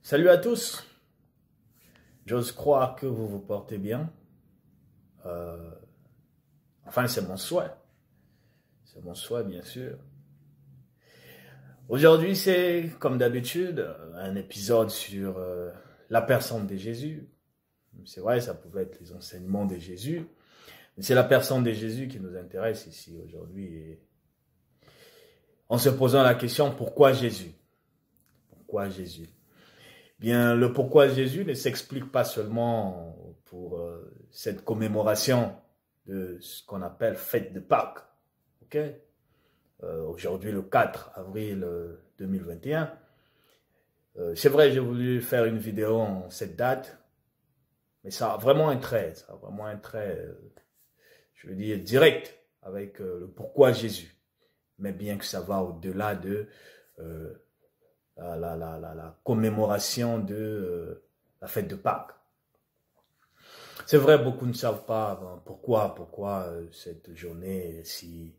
Salut à tous, j'ose croire que vous vous portez bien. Enfin, c'est mon souhait. C'est mon souhait, bien sûr. Aujourd'hui, c'est, comme d'habitude, un épisode sur la personne de Jésus. C'est vrai, ça pouvait être les enseignements de Jésus, mais c'est la personne de Jésus qui nous intéresse ici aujourd'hui. Et en se posant la question, pourquoi Jésus? Pourquoi Jésus? Bien, le pourquoi Jésus ne s'explique pas seulement pour cette commémoration de ce qu'on appelle fête de Pâques. Ok? Aujourd'hui, le 4 avril 2021. C'est vrai, j'ai voulu faire une vidéo en cette date, mais ça a vraiment un trait, je veux dire, direct avec le pourquoi Jésus. Mais bien que ça va au-delà de la commémoration de la fête de Pâques. C'est vrai, beaucoup ne savent pas pourquoi cette journée est si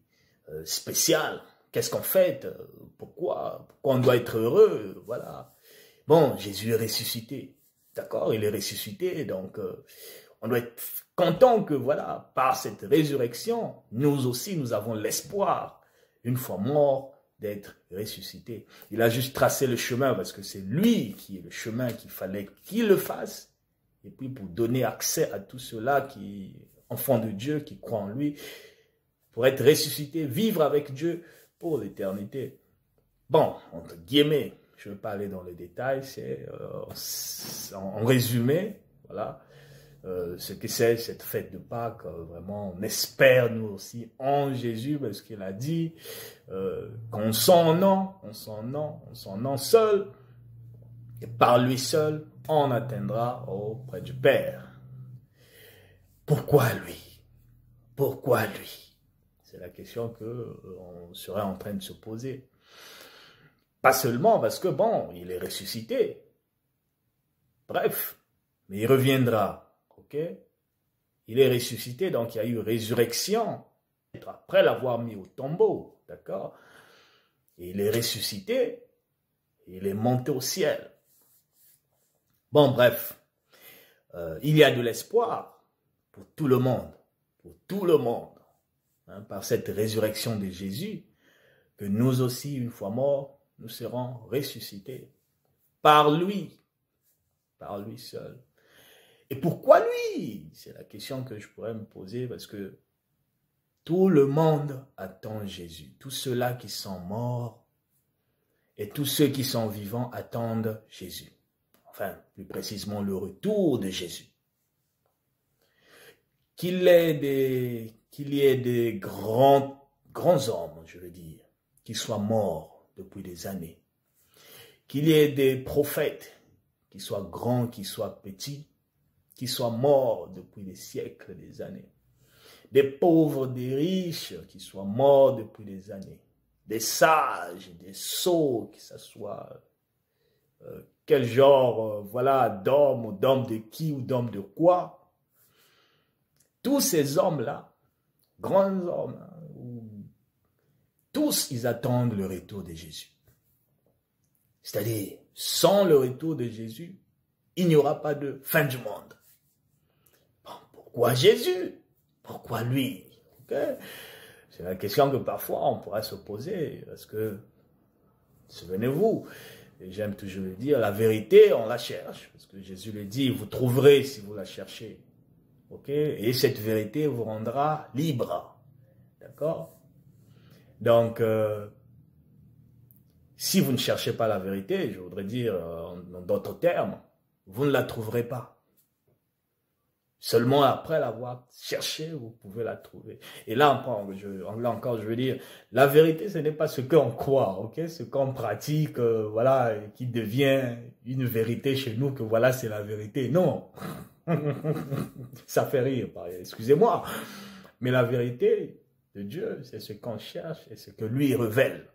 spéciale. Qu'est-ce qu'on fête? Pourquoi on doit être heureux? Voilà. Bon, Jésus est ressuscité. D'accord? Il est ressuscité, donc on doit être content que, voilà, par cette résurrection, nous aussi, nous avons l'espoir, une fois morts, d'être ressuscité. Il a juste tracé le chemin parce que c'est lui qui est le chemin qu'il fallait qu'il le fasse. Et puis pour donner accès à tous ceux-là qui, enfants de Dieu, qui croient en lui, pour être ressuscité, vivre avec Dieu pour l'éternité. Bon, entre guillemets, je ne vais pas aller dans les détails, c'est en résumé, voilà, ce que c'est cette fête de Pâques. Vraiment, on espère nous aussi en Jésus, parce qu'il a dit qu'on son nom seul, et par lui seul, on atteindra auprès du Père. Pourquoi lui? Pourquoi lui? C'est la question qu'on serait en train de se poser. Pas seulement parce que, bon, il est ressuscité. Bref, mais il reviendra, ok? Il est ressuscité, donc il y a eu résurrection. Après l'avoir mis au tombeau, d'accord? Et il est ressuscité, il est monté au ciel. Bon, bref, il y a de l'espoir pour tout le monde, hein, par cette résurrection de Jésus, que nous aussi, une fois morts, nous serons ressuscités par lui seul. Et pourquoi lui? C'est la question que je pourrais me poser, parce que tout le monde attend Jésus. Tous ceux-là qui sont morts et tous ceux qui sont vivants attendent Jésus. Enfin, plus précisément, le retour de Jésus. Qu'il y ait des grands hommes, je veux dire, qui soient morts depuis des années. Qu'il y ait des prophètes, qui soient grands, qui soient petits, qui soient morts depuis des siècles, des années. Des pauvres, des riches, qui soient morts depuis des années. Des sages, des sots, que ce soit quel genre, voilà, d'homme ou d'homme de qui ou d'homme de quoi. Tous ces hommes-là, grands hommes, tous, ils attendent le retour de Jésus. C'est-à-dire, sans le retour de Jésus, il n'y aura pas de fin du monde. Bon, pourquoi Jésus? Pourquoi lui? Okay? C'est la question que parfois on pourrait se poser, parce que, souvenez-vous, et j'aime toujours le dire, la vérité, on la cherche, parce que Jésus le dit, vous trouverez si vous la cherchez. Okay? Et cette vérité vous rendra libre. D'accord? Donc, si vous ne cherchez pas la vérité, je voudrais dire, en d'autres termes, vous ne la trouverez pas. Seulement après l'avoir cherchée, vous pouvez la trouver. Et là encore, je veux dire, la vérité, ce n'est pas ce qu'on croit, ok? Ce qu'on pratique, voilà, qui devient une vérité chez nous, que voilà, c'est la vérité. Non. Ça fait rire, excusez-moi. Mais la vérité de Dieu, c'est ce qu'on cherche et ce que lui révèle.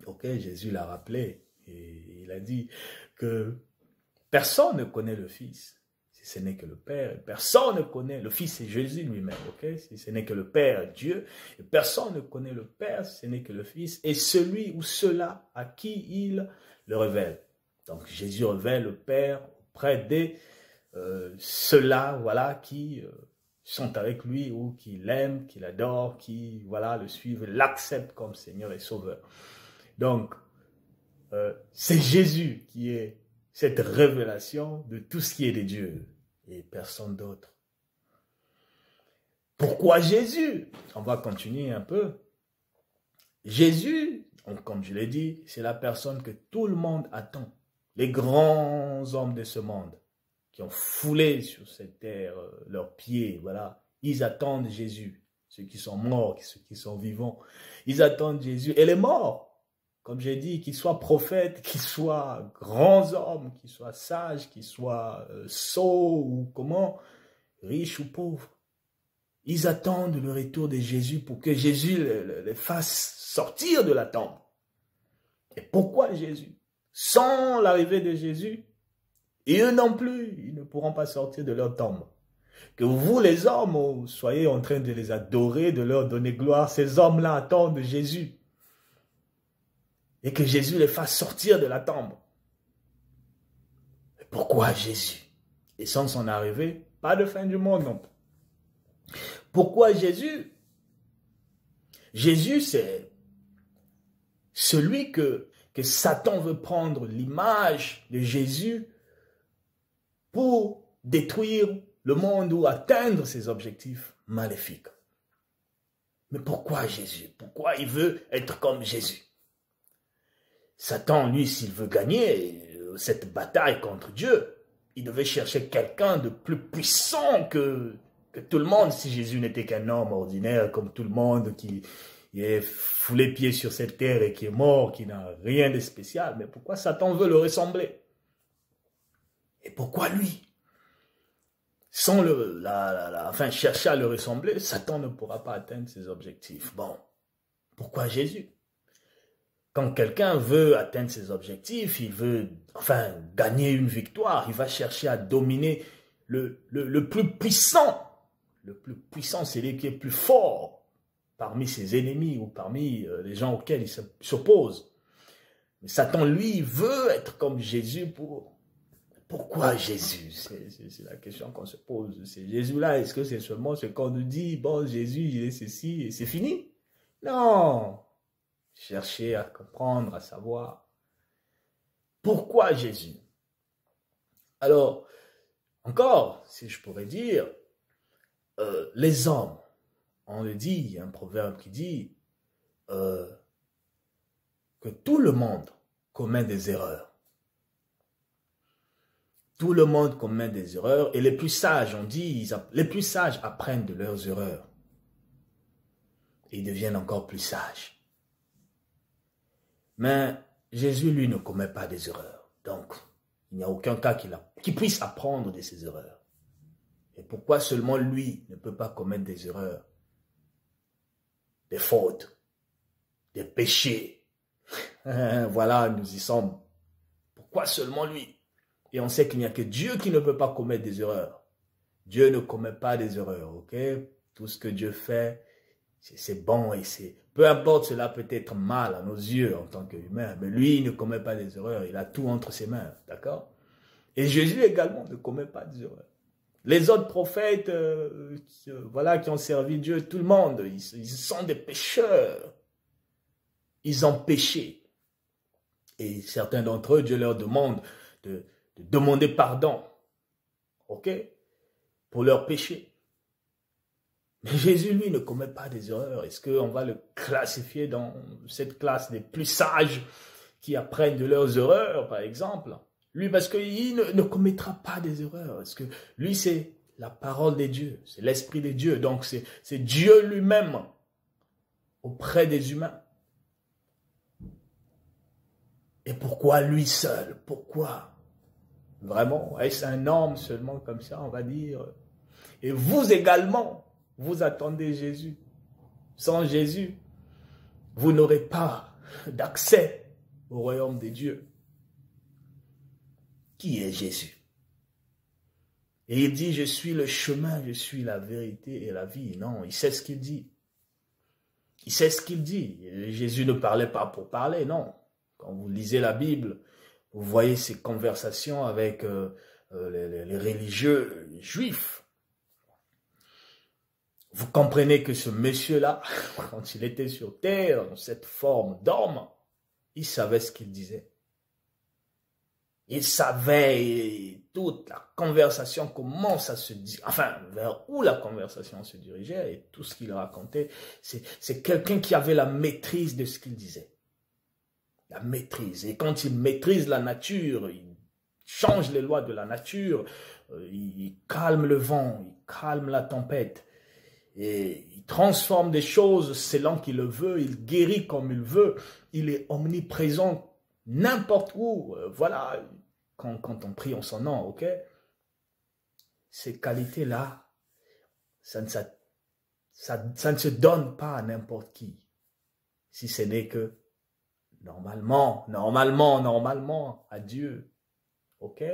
Ok, Jésus l'a rappelé et il a dit que personne ne connaît le Fils si ce n'est que le Père. Personne ne connaît le Fils, c'est Jésus lui-même, ok, si ce n'est que le Père, Dieu. Et personne ne connaît le Père si ce n'est que le Fils et celui ou ceux-là à qui il le révèle. Donc Jésus revint le Père auprès de ceux-là, voilà, qui sont avec lui ou qui l'aiment, qui l'adorent, qui, voilà, le suivent, l'acceptent comme Seigneur et Sauveur. Donc, c'est Jésus qui est cette révélation de tout ce qui est de Dieu et personne d'autre. Pourquoi Jésus? On va continuer un peu. Jésus, comme je l'ai dit, c'est la personne que tout le monde attend. Les grands hommes de ce monde qui ont foulé sur cette terre leurs pieds, voilà, ils attendent Jésus. Ceux qui sont morts, ceux qui sont vivants, ils attendent Jésus. Et les morts, comme j'ai dit, qu'ils soient prophètes, qu'ils soient grands hommes, qu'ils soient sages, qu'ils soient sots ou comment, riches ou pauvres, ils attendent le retour de Jésus pour que Jésus les fasse sortir de la tombe. Et pourquoi Jésus? Sans l'arrivée de Jésus, et eux non plus, ils ne pourront pas sortir de leur tombe. Que vous, les hommes, soyez en train de les adorer, de leur donner gloire. Ces hommes-là attendent Jésus. Et que Jésus les fasse sortir de la tombe. Et pourquoi Jésus? Et sans son arrivée, pas de fin du monde non plus. Pourquoi Jésus? Jésus, c'est celui que Satan veut prendre l'image de Jésus pour détruire le monde ou atteindre ses objectifs maléfiques. Mais pourquoi Jésus? Pourquoi il veut être comme Jésus? Satan, lui, s'il veut gagner cette bataille contre Dieu, il devait chercher quelqu'un de plus puissant que tout le monde, si Jésus n'était qu'un homme ordinaire comme tout le monde, qui est foulé pied sur cette terre et qui est mort, qui n'a rien de spécial. Mais pourquoi Satan veut le ressembler? Et pourquoi lui? Sans chercher à le ressembler, Satan ne pourra pas atteindre ses objectifs. Bon, pourquoi Jésus? Quand quelqu'un veut atteindre ses objectifs, il veut, gagner une victoire, il va chercher à dominer le plus puissant. Le plus puissant, c'est celui qui est plus fort parmi ses ennemis ou parmi les gens auxquels il s'oppose. Mais Satan, lui, veut être comme Jésus pour... Pourquoi Jésus? C'est la question qu'on se pose. C'est Jésus-là, est-ce que c'est seulement ce qu'on nous dit, bon, Jésus, il est ceci et c'est fini? Non. Chercher à comprendre, à savoir. Pourquoi Jésus? Alors, encore, si je pourrais dire, les hommes, on le dit, il y a un proverbe qui dit que tout le monde commet des erreurs. Tout le monde commet des erreurs et les plus sages, on dit, les plus sages apprennent de leurs erreurs. Et ils deviennent encore plus sages. Mais Jésus, lui, ne commet pas des erreurs. Donc, il n'y a aucun cas qui puisse apprendre de ses erreurs. Et pourquoi seulement lui ne peut pas commettre des erreurs, des fautes, des péchés? Voilà, nous y sommes. Pourquoi seulement lui? Et on sait qu'il n'y a que Dieu qui ne peut pas commettre des erreurs. Dieu ne commet pas des erreurs, ok? Tout ce que Dieu fait, c'est bon et c'est... Peu importe, cela peut être mal à nos yeux en tant qu'humain, mais lui, il ne commet pas des erreurs. Il a tout entre ses mains, d'accord? Et Jésus également ne commet pas des erreurs. Les autres prophètes, qui ont servi Dieu, tout le monde, ils sont des pécheurs. Ils ont péché. Et certains d'entre eux, Dieu leur demande de demander pardon, ok, pour leurs péchés. Mais Jésus, lui, ne commet pas des erreurs. Est-ce qu'on va le classifier dans cette classe des plus sages qui apprennent de leurs erreurs, par exemple? Lui, parce qu'il ne commettra pas des erreurs. Parce que lui, c'est la parole de Dieu, c'est l'Esprit de Dieu. Donc, c'est Dieu lui-même auprès des humains. Et pourquoi lui seul? Pourquoi? Vraiment, est-ce un homme seulement comme ça, on va dire? Et vous également, vous attendez Jésus. Sans Jésus, vous n'aurez pas d'accès au royaume de Dieu. Qui est Jésus? Et il dit, je suis le chemin, je suis la vérité et la vie. Non, il sait ce qu'il dit. Il sait ce qu'il dit. Jésus ne parlait pas pour parler, non. Quand vous lisez la Bible, Vous voyez ces conversations avec les religieux juifs. Vous comprenez que ce monsieur-là, quand il était sur terre, dans cette forme d'homme, il savait ce qu'il disait. Il savait toute la conversation, comment ça se dit, enfin, vers où la conversation se dirigeait et tout ce qu'il racontait. C'est quelqu'un qui avait la maîtrise de ce qu'il disait. La maîtrise. Et quand il maîtrise la nature, il change les lois de la nature, il calme le vent, il calme la tempête. Et il transforme des choses selon qu'il le veut, il guérit comme il veut, il est omniprésent n'importe où. Voilà, quand on prie en son nom, ok? Ces qualités-là, ça ne se donne pas à n'importe qui. Si ce n'est que normalement, à Dieu, ok?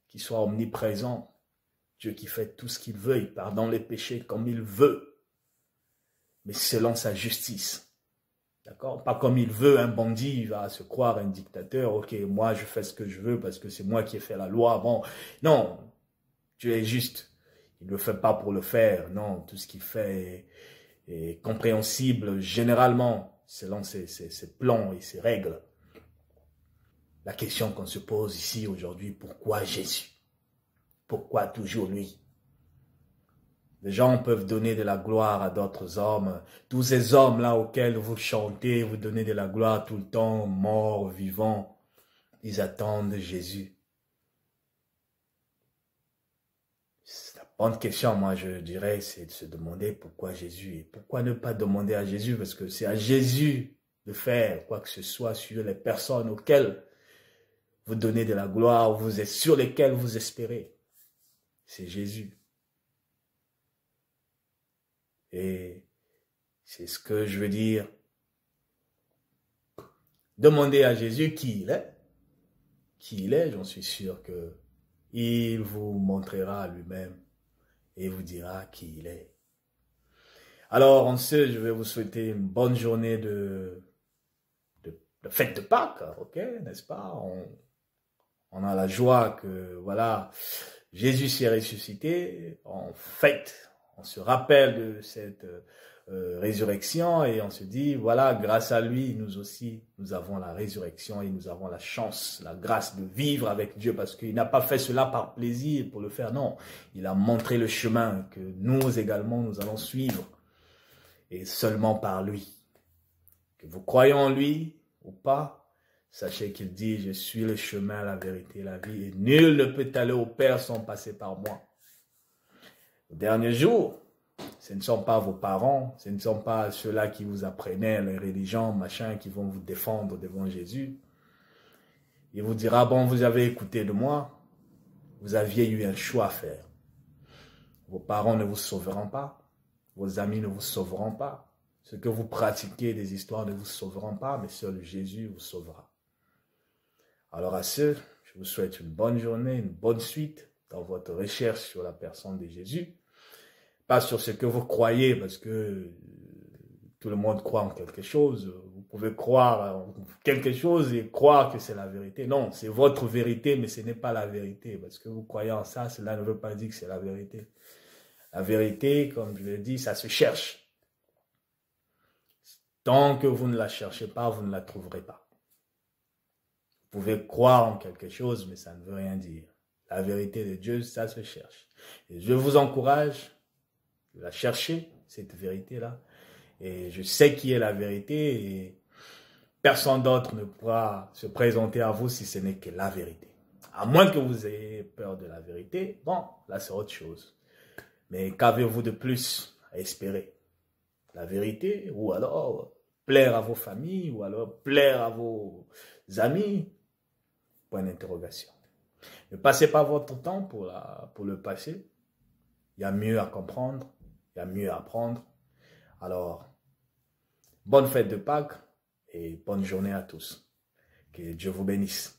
Qu'il soit omniprésent. Dieu qui fait tout ce qu'il veut, il pardonne les péchés comme il veut, mais selon sa justice. D'accord? Pas comme il veut, un bandit, il va se croire un dictateur, ok, moi je fais ce que je veux parce que c'est moi qui ai fait la loi. Bon, non, Dieu est juste. Il ne le fait pas pour le faire, non, tout ce qu'il fait est compréhensible généralement selon ses plans et ses règles. La question qu'on se pose ici aujourd'hui, pourquoi Jésus? Pourquoi toujours lui? Les gens peuvent donner de la gloire à d'autres hommes. Tous ces hommes-là auxquels vous chantez, vous donnez de la gloire tout le temps, morts, vivants, ils attendent Jésus. La bonne question, moi je dirais, c'est de se demander pourquoi Jésus. Et pourquoi ne pas demander à Jésus? Parce que c'est à Jésus de faire quoi que ce soit sur les personnes auxquelles vous donnez de la gloire, sur lesquelles vous espérez. C'est Jésus. Et c'est ce que je veux dire. Demandez à Jésus qui il est. Qui il est, j'en suis sûr que il vous montrera lui-même et vous dira qui il est. Alors, en ce, je vais vous souhaiter une bonne journée de fête de Pâques, ok, n'est-ce pas? On a la joie que, voilà, Jésus s'est ressuscité, en fait, on se rappelle de cette résurrection et on se dit, voilà, grâce à lui, nous aussi, nous avons la résurrection et nous avons la chance, la grâce de vivre avec Dieu parce qu'il n'a pas fait cela par plaisir pour le faire, non. Il a montré le chemin que nous également, nous allons suivre et seulement par lui. Que vous croyez en lui ou pas, sachez qu'il dit, je suis le chemin, la vérité, la vie, et nul ne peut aller au Père sans passer par moi. Au dernier jour, ce ne sont pas vos parents, ce ne sont pas ceux-là qui vous apprenaient les religions, machin, qui vont vous défendre devant Jésus. Il vous dira, bon, vous avez écouté de moi, vous aviez eu un choix à faire. Vos parents ne vous sauveront pas, vos amis ne vous sauveront pas, ce que vous pratiquez des histoires ne vous sauveront pas, mais seul Jésus vous sauvera. Alors à ce, je vous souhaite une bonne journée, une bonne suite dans votre recherche sur la personne de Jésus. Pas sur ce que vous croyez, parce que tout le monde croit en quelque chose. Vous pouvez croire en quelque chose et croire que c'est la vérité. Non, c'est votre vérité, mais ce n'est pas la vérité. Parce que vous croyez en ça, cela ne veut pas dire que c'est la vérité. La vérité, comme je l'ai dit, ça se cherche. Tant que vous ne la cherchez pas, vous ne la trouverez pas. Vous pouvez croire en quelque chose, mais ça ne veut rien dire. La vérité de Dieu, ça se cherche. Et je vous encourage à la chercher, cette vérité-là. Et je sais qui est la vérité et personne d'autre ne pourra se présenter à vous si ce n'est que la vérité. À moins que vous ayez peur de la vérité, bon, là c'est autre chose. Mais qu'avez-vous de plus à espérer? La vérité ou alors plaire à vos familles ou alors plaire à vos amis? Point d'interrogation. Ne passez pas votre temps pour le passer. Il y a mieux à comprendre, il y a mieux à apprendre. Alors, bonne fête de Pâques et bonne journée à tous. Que Dieu vous bénisse.